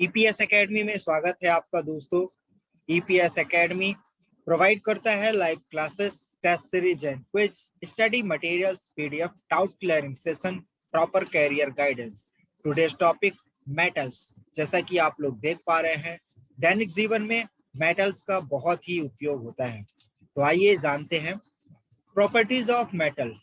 EPS academy में स्वागत है आपका दोस्तों। ईपीएस एकेडमी प्रोवाइड करता है live classes, test series and quiz, study materials, PDF, doubt clearing session, proper career guidance. Today's topic metals. जैसा कि आप लोग देख पा रहे हैं, दैनिक जीवन में मेटल्स का बहुत ही उपयोग होता है। तो आइए जानते हैं प्रॉपर्टीज ऑफ मेटल।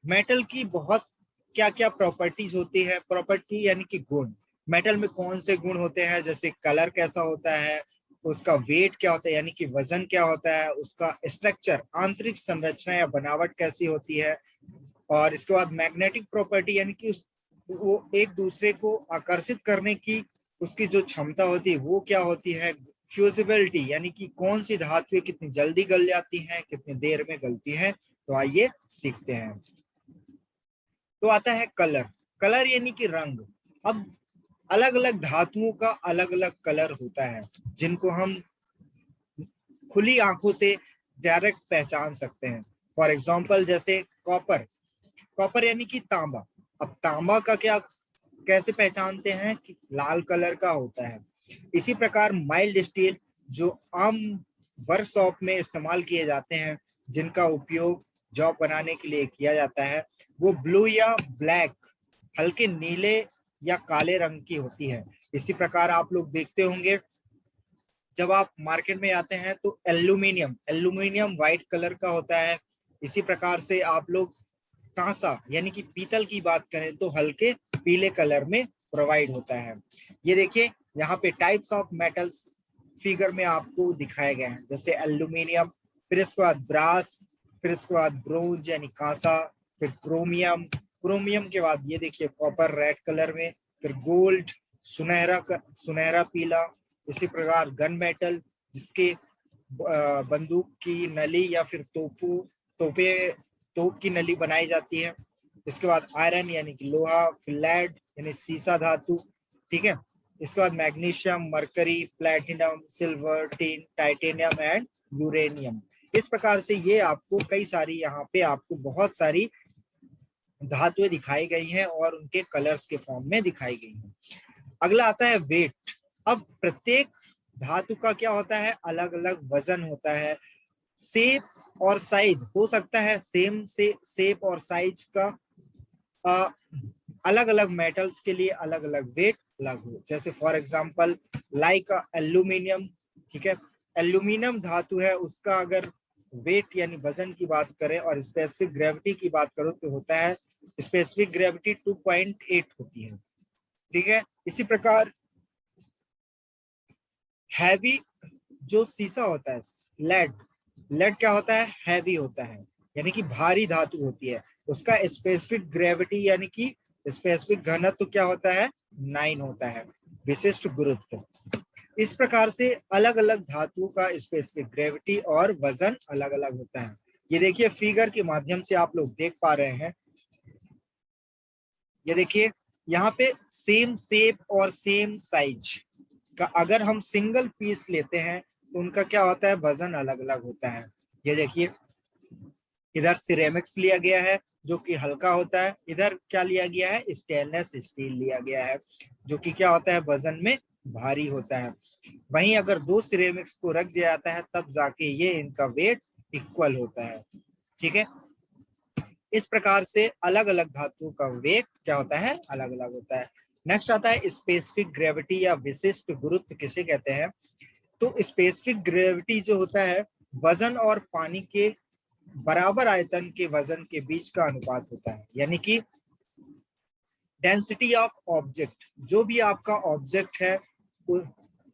मेटल की बहुत क्या क्या प्रॉपर्टीज होती है। प्रॉपर्टी यानी कि गुण। मेटल में कौन से गुण होते हैं, जैसे कलर कैसा होता है, उसका वेट क्या होता है यानी कि वजन क्या होता है, उसका स्ट्रक्चर, आंतरिक संरचना या बनावट कैसी होती है, और इसके बाद मैग्नेटिक प्रॉपर्टी यानी कि वो एक दूसरे को आकर्षित करने की उसकी जो क्षमता होती है वो क्या होती है। फ्यूजिबिलिटी यानी कि कौन सी धातुएं कितनी जल्दी गल जाती हैं, कितनी देर में गलती है। तो आइए सीखते हैं। तो आता है कलर। कलर यानी कि रंग। अब अलग अलग धातुओं का अलग अलग कलर होता है, जिनको हम खुली आंखों से डायरेक्ट पहचान सकते हैं। फॉर एग्जाम्पल जैसे कॉपर। कॉपर यानी कि तांबा। अब तांबा का क्या कैसे पहचानते हैं कि लाल कलर का होता है। इसी प्रकार माइल्ड स्टील, जो आम वर्कशॉप में इस्तेमाल किए जाते हैं, जिनका उपयोग जॉब बनाने के लिए किया जाता है, वो ब्लू या ब्लैक, हल्के नीले या काले रंग की होती है। इसी प्रकार आप लोग देखते होंगे जब आप मार्केट में आते हैं तो एल्यूमिनियम एल्यूमिनियम व्हाइट कलर का होता है। इसी प्रकार से आप लोग कांसा यानी कि पीतल की बात करें तो हल्के पीले कलर में प्रोवाइड होता है। ये देखिए यहाँ पे टाइप्स ऑफ मेटल्स फिगर में आपको दिखाए गए हैं, जैसे एल्यूमिनियम, फिर इसके बाद ब्रास, फिर इसके बाद ब्रोंज यानी कांसा, फिर क्रोमियम। क्रोमियम के बाद ये देखिए कॉपर रेड कलर में, फिर गोल्ड सुनहरा पीला। इसी प्रकार गन मेटल, जिसके बंदूक की नली या फिर तोप की नली बनाई जाती है। इसके बाद आयरन यानी कि लोहा, फिर लेड यानी सीसा धातु। ठीक है। इसके बाद magnesium, mercury, platinum, silver, tin, titanium and uranium. इस प्रकार से ये आपको कई सारी यहाँ पे आपको बहुत सारी धातुएं दिखाई गई हैं और उनके कलर्स के फॉर्म में दिखाई गई हैं। अगला आता है वेट। अब प्रत्येक धातु का क्या होता है, अलग अलग वजन होता है। शेप और साइज हो सकता है सेम से शेप और साइज का अलग अलग मेटल्स के लिए अलग अलग वेट अलग हो। जैसे फॉर एग्जांपल लाइक एल्यूमिनियम। ठीक है। एल्यूमिनियम धातु है, उसका अगर वेट यानी वजन की बात करें और स्पेसिफिक ग्रेविटी की बात करो तो होता है स्पेसिफिक ग्रेविटी 2.8 होती है। ठीक है। इसी प्रकार हैवी जो सीसा होता है, लेड लेड क्या होता है, हैवी होता है यानी कि भारी धातु होती है। उसका स्पेसिफिक ग्रेविटी यानी कि स्पेसिफिक घनत्व क्या होता है, 9 होता है, विशिष्ट गुरुत्व। इस प्रकार से अलग अलग धातुओं का स्पेसिफिक ग्रेविटी और वजन अलग अलग होता है। ये देखिए फिगर के माध्यम से आप लोग देख पा रहे हैं। ये देखिए यहाँ पे सेम शेप और सेम साइज का अगर हम सिंगल पीस लेते हैं तो उनका क्या होता है, वजन अलग अलग होता है। ये देखिए इधर सिरेमिक्स लिया गया है जो कि हल्का होता है, इधर क्या लिया गया है, स्टेनलेस स्टील लिया गया है जो कि क्या होता है, वजन में भारी होता है। वहीं अगर दो सिरेमिक्स को रख दिया जाता है तब जाके ये इनका वेट इक्वल होता है। ठीक है। इस प्रकार से अलग अलग धातुओं का वेट क्या होता है, अलग अलग होता है। नेक्स्ट आता है स्पेसिफिक ग्रेविटी या विशिष्ट गुरुत्व किसे कहते हैं। तो स्पेसिफिक ग्रेविटी जो होता है वजन और पानी के बराबर आयतन के वजन के बीच का अनुपात होता है। यानी कि डेंसिटी ऑफ ऑब्जेक्ट, जो भी आपका ऑब्जेक्ट है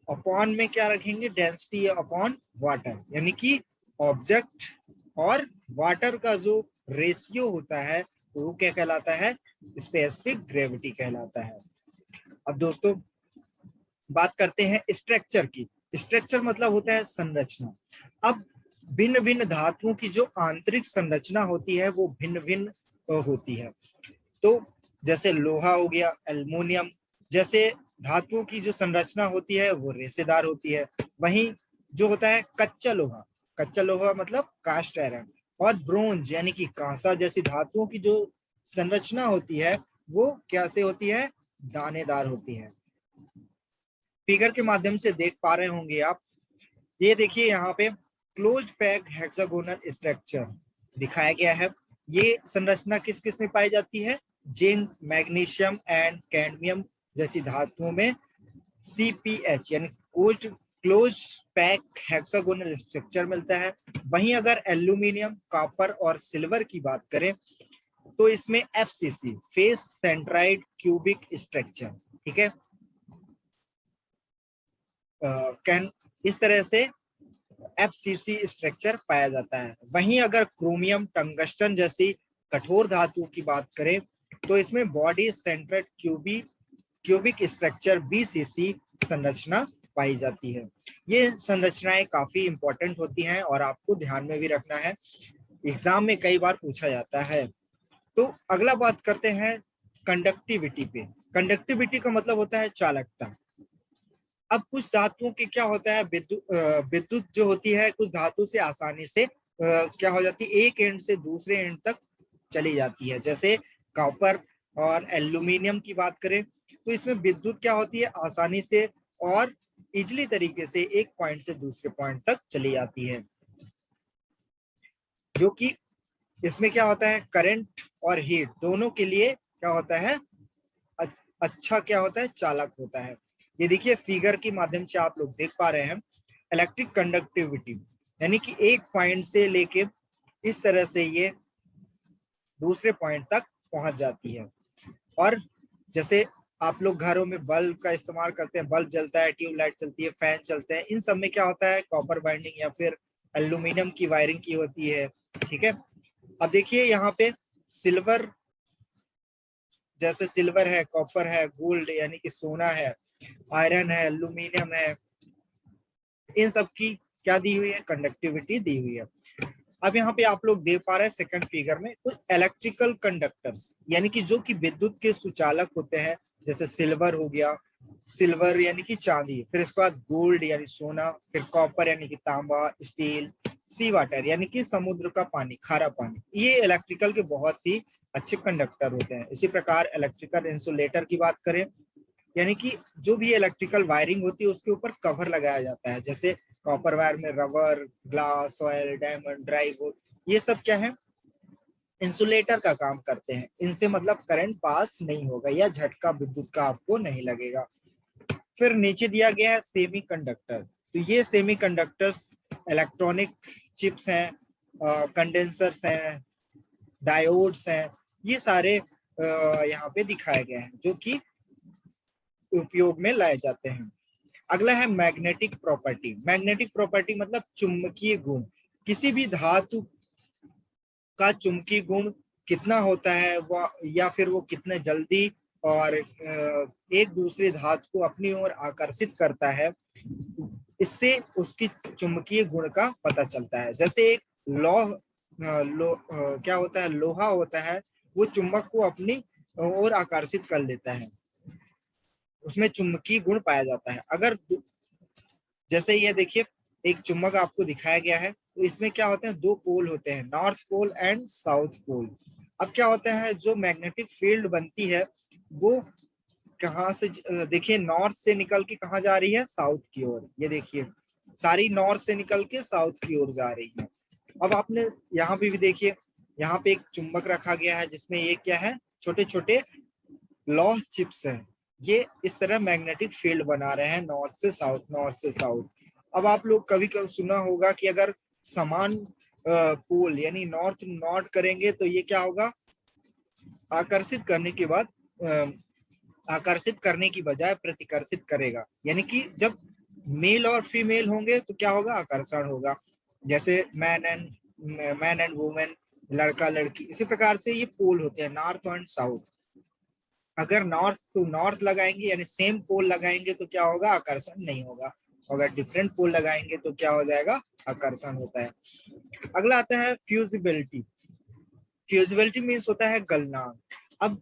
अपॉन में क्या रखेंगे, डेंसिटी अपॉन वाटर, यानी कि ऑब्जेक्ट और वाटर का जो रेशियो होता है वो क्या कहलाता है, स्पेसिफिक ग्रेविटी कहलाता है। अब दोस्तों बात करते हैं स्ट्रक्चर की। स्ट्रक्चर मतलब होता है संरचना। अब भिन्न भिन्न धातुओं की जो आंतरिक संरचना होती है वो भिन्न भिन्न होती है। तो जैसे लोहा हो गया, एल्युमिनियम जैसे धातुओं की जो संरचना होती है वो रेशेदार होती है। वहीं जो होता है कच्चा लोहा मतलब कास्ट आयरन, और ब्रोंज यानी कि कांसा जैसी धातुओं की जो संरचना होती है वो कैसे होती है, दानेदार होती है। फिगर के माध्यम से देख पा रहे होंगे आप, ये देखिए यहाँ पे क्लोज्ड पैक्ड हेक्सागोनल स्ट्रक्चर दिखाया गया है। ये संरचना किस किस में पाई जाती है? जिंक, मैग्नीशियम एंड कैडमियम जैसी धातुओं में CpH यानी क्लोज पैक हेक्सागोनल स्ट्रक्चर मिलता है। वहीं अगर एल्यूमिनियम, कॉपर और सिल्वर की बात करें तो इसमें FCC face centroid cubic structure, ठीक है, इस तरह से FCC स्ट्रक्चर पाया जाता है। वहीं अगर क्रोमियम, टंगस्टन जैसी कठोर धातुओं की बात करें तो इसमें बॉडी सेंट्रेड क्यूबिक स्ट्रक्चर BCC संरचना पाई जाती है। ये संरचनाएं काफी इंपॉर्टेंट होती हैं और आपको ध्यान में भी रखना है, एग्जाम में कई बार पूछा जाता है। तो अगला बात करते हैं कंडक्टिविटी पे। कंडक्टिविटी का मतलब होता है चालकता। अब कुछ धातुओं की क्या होता है, विद्युत जो होती है कुछ धातु से आसानी से क्या हो जाती है, एक एंड से दूसरे एंड तक चली जाती है। जैसे कॉपर और एल्यूमिनियम की बात करें तो इसमें विद्युत क्या होती है, आसानी से और इजली तरीके से एक पॉइंट से दूसरे पॉइंट तक चली जाती है, जो कि इसमें क्या होता है, करंट और हीट दोनों के लिए क्या होता है, अच्छा क्या होता है, चालक होता है। ये देखिए फिगर के माध्यम से आप लोग देख पा रहे हैं इलेक्ट्रिक कंडक्टिविटी, यानी कि एक पॉइंट से लेके इस तरह से ये दूसरे पॉइंट तक पहुंच जाती है। और जैसे आप लोग घरों में बल्ब का इस्तेमाल करते हैं, बल्ब जलता है, ट्यूबलाइट चलती है, फैन चलते हैं, इन सब में क्या होता है, कॉपर बाइंडिंग या फिर एल्यूमिनियम की वायरिंग की होती है, ठीक है। अब देखिए यहाँ पे सिल्वर, जैसे सिल्वर है, कॉपर है, गोल्ड यानी कि सोना है, आयरन है, एल्यूमिनियम है, इन सब की क्या दी हुई है, कंडक्टिविटी दी हुई है। अब यहाँ पे आप लोग देख पा रहे हैं सेकंड फिगर में कुछ इलेक्ट्रिकल कंडक्टर्स, यानी कि जो कि विद्युत के सुचालक होते हैं। जैसे सिल्वर हो गया, सिल्वर यानी कि चांदी, फिर इसके बाद गोल्ड यानी सोना, फिर कॉपर यानी कि तांबा, स्टील, सी वाटर यानी कि समुद्र का पानी, खारा पानी, ये इलेक्ट्रिकल के बहुत ही अच्छे कंडक्टर होते हैं। इसी प्रकार इलेक्ट्रिकल इंसुलेटर की बात करें, यानी कि जो भी इलेक्ट्रिकल वायरिंग होती है उसके ऊपर कवर लगाया जाता है। जैसे कॉपर वायर में rubber, glass, oil, diamond, dry would, ये सब क्या है, इंसुलेटर का काम करते हैं। इनसे मतलब करंट पास नहीं होगा या झटका विद्युत का आपको नहीं लगेगा। फिर नीचे दिया गया है सेमीकंडक्टर। तो ये सेमीकंडक्टर्स इलेक्ट्रॉनिक चिप्स हैं, कंडेंसर्स हैं, डायोड्स हैं, ये सारे यहाँ पे दिखाए गए हैं जो कि उपयोग में लाए जाते हैं। अगला है मैग्नेटिक प्रॉपर्टी। मैग्नेटिक प्रॉपर्टी मतलब चुंबकीय गुण। किसी भी धातु का चुंबकीय गुण कितना होता है वो, या फिर वो कितने जल्दी और एक दूसरे धातु को अपनी ओर आकर्षित करता है, इससे उसकी चुंबकीय गुण का पता चलता है। जैसे एक क्या होता है, लोहा होता है, वो चुंबक को अपनी ओर आकर्षित कर लेता है, उसमें चुंबकीय गुण पाया जाता है। अगर जैसे ये देखिए एक चुंबक आपको दिखाया गया है, तो इसमें क्या होते हैं, दो पोल होते हैं, north pole and south pole. अब क्या होता है, जो मैग्नेटिक फील्ड बनती है वो कहाँ से, देखिए नॉर्थ से निकल के कहाँ जा रही है, साउथ की ओर। ये देखिए सारी नॉर्थ से निकल के साउथ की ओर जा रही है। अब आपने यहाँ पे भी देखिए, यहाँ पे एक चुंबक रखा गया है जिसमें ये क्या है, छोटे छोटे लौह चिप्स हैं। ये इस तरह मैग्नेटिक फील्ड बना रहे हैं नॉर्थ से साउथ, नॉर्थ से साउथ। अब आप लोग कभी कभी सुना होगा कि अगर समान पोल यानी नॉर्थ नॉर्थ करेंगे तो ये क्या होगा, आकर्षित करने के बाद आकर्षित करने की बजाय प्रतिकर्षित करेगा। यानी कि जब मेल और फीमेल होंगे तो क्या होगा, आकर्षण होगा। जैसे मैन एंड वुमेन, लड़का लड़की, इसी प्रकार से ये पोल होते हैं नॉर्थ एंड साउथ। अगर नॉर्थ टू नॉर्थ लगाएंगे यानी सेम पोल लगाएंगे तो क्या होगा, आकर्षण नहीं होगा। अगर डिफरेंट पोल लगाएंगे तो क्या हो जाएगा, आकर्षण होता है। अगला आता है फ्यूजिबिलिटी। फ्यूजिबिलिटी मीन्स होता है गलनांक। अब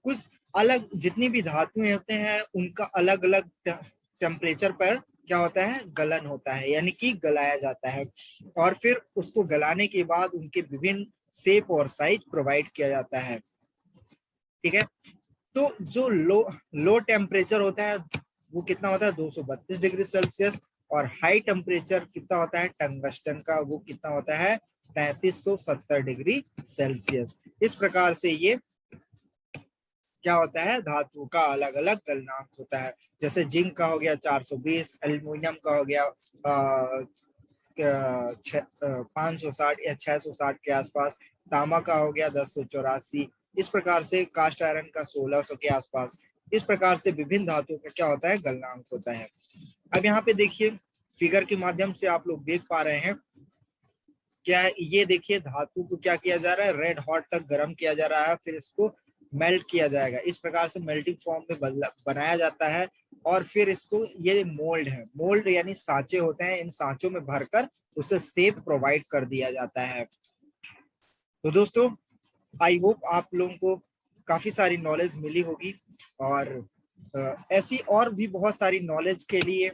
कुछ अलग जितनी भी धातुएं होते हैं उनका अलग अलग टेम्परेचर पर क्या होता है, गलन होता है, यानी कि गलाया जाता है। और फिर उसको गलाने के बाद उनके विभिन्न शेप और साइज प्रोवाइड किया जाता है, ठीक है। तो जो लो टेम्परेचर होता है वो कितना होता है 232 डिग्री सेल्सियस। और हाई टेम्परेचर कितना होता है टंगस्टन का, वो कितना होता है 3570 डिग्री सेल्सियस। इस प्रकार से ये क्या होता है धातु का अलग अलग गलनांक होता है। जैसे जिंक का हो गया 420, एल्युमिनियम का हो गया 560 या 660 के आसपास, तांबा का हो गया 1084। इस प्रकार से कास्ट आयरन का 1600 के आसपास। इस प्रकार से विभिन्न धातुओं का क्या होता है गलनांक होता है। अब यहाँ पे देखिए फिगर के माध्यम से आप लोग देख पा रहे हैं क्या है, ये देखिए धातु को क्या किया जा रहा है रेड हॉट तक गर्म किया जा रहा है, फिर इसको मेल्ट किया जाएगा। इस प्रकार से मेल्टिंग फॉर्म में बनाया जाता है। और फिर इसको ये मोल्ड है, मोल्ड यानी सांचे होते हैं, इन सांचों में भरकर उसे शेप प्रोवाइड कर दिया जाता है। तो दोस्तों आई होप आप लोगों को काफी सारी नॉलेज मिली होगी। और ऐसी और भी बहुत सारी नॉलेज के लिए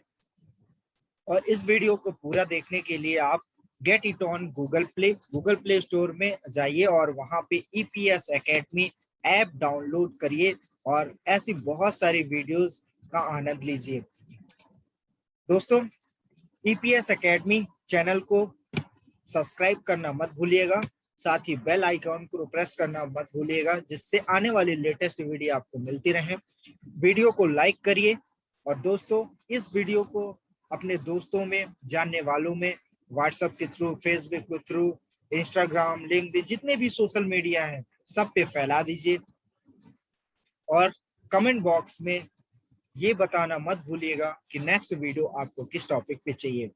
और इस वीडियो को पूरा देखने के लिए आप get it on Google play store में जाइए और वहां पे ईपीएस एकेडमी ऐप डाउनलोड करिए और ऐसी बहुत सारी वीडियोस का आनंद लीजिए। दोस्तों ईपीएस एकेडमी चैनल को सब्सक्राइब करना मत भूलिएगा, साथ ही बेल आइकॉन को प्रेस करना मत भूलिएगा, जिससे आने वाली लेटेस्ट वीडियो आपको मिलती रहे। वीडियो को लाइक करिए और दोस्तों इस वीडियो को अपने दोस्तों में, जानने वालों में व्हाट्सएप के थ्रू, फेसबुक के थ्रू, इंस्टाग्राम, लिंक्डइन, जितने भी सोशल मीडिया हैं सब पे फैला दीजिए। और कमेंट बॉक्स में ये बताना मत भूलिएगा कि नेक्स्ट वीडियो आपको किस टॉपिक पे चाहिए।